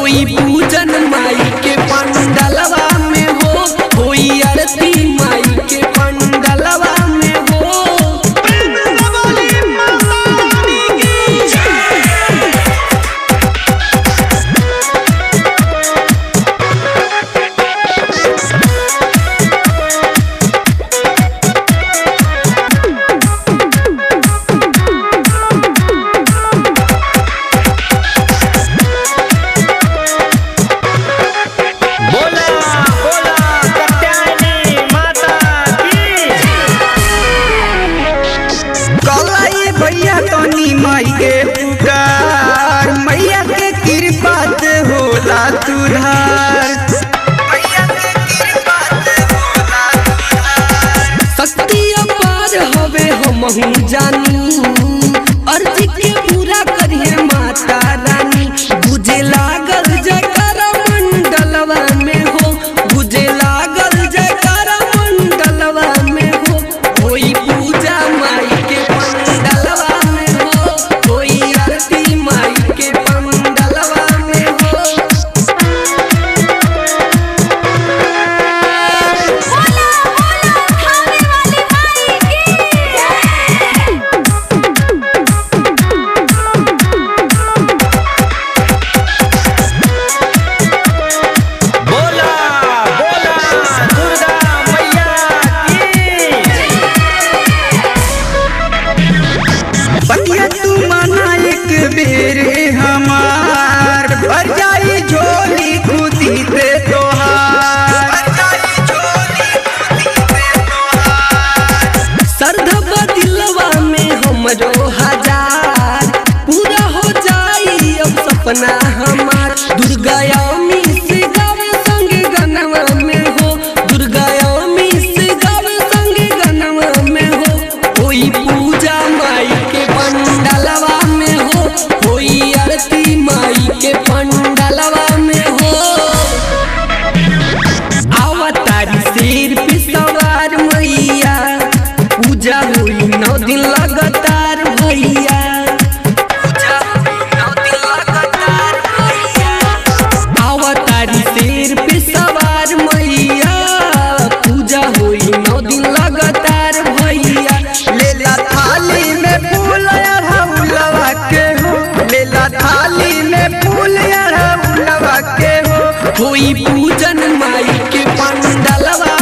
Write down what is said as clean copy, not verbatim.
होई पूजन माई के पंडलवा में हो, होई आरती माई के पंडलवा में हो। माई के पुकार मैया के कृपा से होला सुधार, मैया के कृपा से होला सुधार। शक्ति अपार हवे हमहू जानी, अर्जी के पूरा करिए माता रानी। बुझे लागल जयकारा मंडलवा में हो, बुझे लागल जयकारा मंडलवा में हो। होई पूजा माई के पंडलवा में हो, होई आरती माई के पंडलवा में हो। बतिया तू माना एक बेर हमार, भर जाई झोली खुदी से तोहार, भर जाई झोली खुदी से तोहार। सरधबा दिलवा में हमरो हजार, पूरा हो जाई अब सपना हमार। दुर्गायामी से गावे संग गनवा में हो, दुर्गायामी से गावे संग गनवा में हो। होई पूजा माई के पंडलवा में हो, होई आरती माई के पंडलवा में हो। अवतारी शेर पे सवार मैया, पूजा हुई 9 दिन लगातार भैया, पूजा हुई 9 दिन लगातार भैया। अवतारी शेर पे सवार मैया, पूजा हुई 9 दिन लगातार भैया। लेला थाली में फूल अड़हुलवा के हो, लेला थाली में फूल अड़हुलवा के हो। होई पूजन माई के पंडलवा